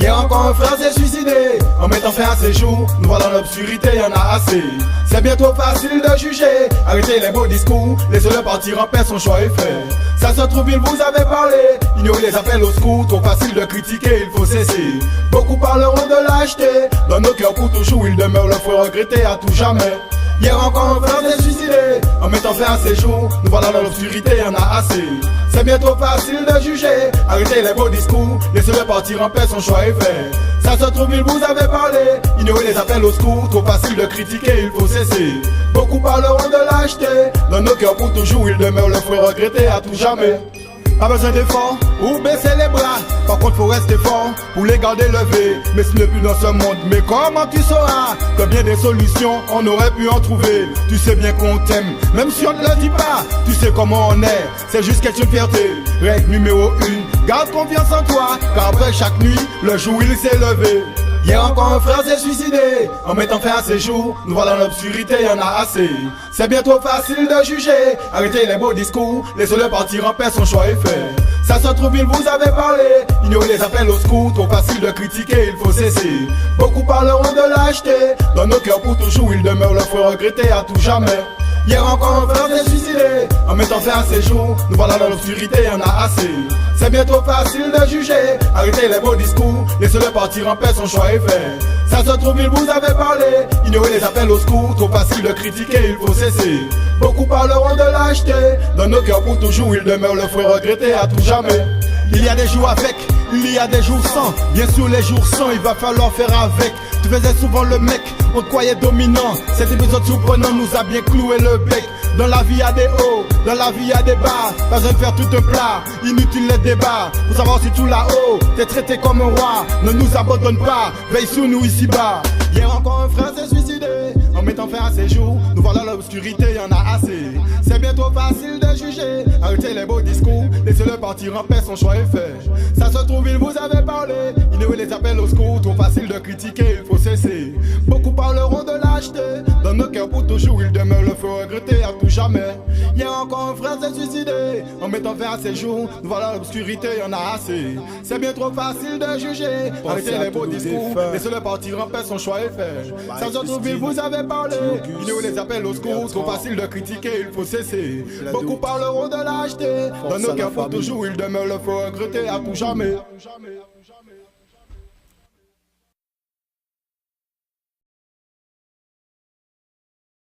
Hier encore un frère s'est suicidé en mettant fin à ses jours. Nous voilà dans l'obscurité, y'en a assez. C'est bien trop facile de juger. Arrêtez les beaux discours, laissez-le partir en paix, son choix est fait. Ça se trouve, il vous avait parlé. Ignorez les appels au secours, trop facile de critiquer, il faut cesser. Beaucoup parleront de lâcheté. Dans nos cœurs pour toujours, il demeure le faut regretter à tout jamais. Hier encore un frère s'est suicidé en mettant fin à ses jours. Nous voilà dans l'obscurité, y'en a assez. C'est bien trop facile de juger. Arrêtez les beaux discours, laissez-le partir en paix, son choix est fait. Ça se trouve, il vous avait parlé. Ignorez les appels au secours, trop facile de critiquer, il faut cesser. Beaucoup parleront de lâcheté. Dans nos cœurs pour toujours, il demeure le faut regretter à tout jamais. Pas besoin d'effort ou baisser les bras. Par contre faut rester fort pour les garder levés. Mais ce n'est plus dans ce monde. Mais comment tu sauras que bien des solutions on aurait pu en trouver? Tu sais bien qu'on t'aime, même si on ne le dit pas. Tu sais comment on est, c'est juste question de fierté. Règle numéro 1, garde confiance en toi. Car après chaque nuit, le jour il s'est levé. Hier encore un frère s'est suicidé en mettant fin à ses jours. Nous voilà dans l'obscurité, y'en a assez. C'est bien trop facile de juger. Arrêtez les beaux discours, laissez-le partir en paix, son choix est fait. Ça se trouve, il vous avait parlé. Ignorez les appels au secours, trop facile de critiquer, il faut cesser. Beaucoup parleront de lâcheté. Dans nos cœurs pour toujours, il demeure le faut regretter à tout jamais. Hier encore un frère s'est suicidé en mettant fin à ses jours. Nous voilà dans l'obscurité, y'en a assez. C'est bien trop facile de juger. Arrêtez les beaux discours, laissez-le partir en paix, son choix est fait. Ça se trouve, il vous avait parlé. Ignorez les appels au secours, trop facile de critiquer, il faut cesser. Beaucoup parleront de lâcheté. Dans nos cœurs pour toujours, il demeure le faut regretter à tout jamais. Il y a des jours avec, il y a des jours sans. Bien sûr les jours sans, il va falloir faire avec. Tu faisais souvent le mec, on te croyait dominant. Cet épisode surprenant nous a bien cloué le bec. Dans la vie y'a des hauts, dans la vie y'a des bas. Pas besoin de faire tout un plat, inutile les débats. Pour savoir si tout là-haut, t'es traité comme un roi. Ne nous abandonne pas, veille sur nous ici-bas. Hier encore un frère s'est suicidé en mettant fin à ses jours. Nous voilà l'obscurité, y'en a assez. C'est bien trop facile de juger. Arrêtez les beaux discours, laissez-le partir en paix, son choix est fait. Ça se trouve, il vous avait parlé. Ignorez les appels au secours, trop facile de critiquer, il faut cesser. Beaucoup parleront de lâcheté. Dans nos cœurs pour toujours, il demeure le faut regretter à tout jamais. Hier encore un frère s'est suicidé en mettant fin à ses jours. Nous voilà l'obscurité, y'en a assez. C'est bien trop facile de juger. Arrêtez les beaux discours, laissez-le partir en paix, son choix est fait. Ça se trouve, il vous avait parlé. Ignorez les appels au secours, trop facile de critiquer, il faut cesser. Beaucoup parleront de lâcheté. Dans nos cœurs pour toujours, il demeure le faut regretter à tout jamais.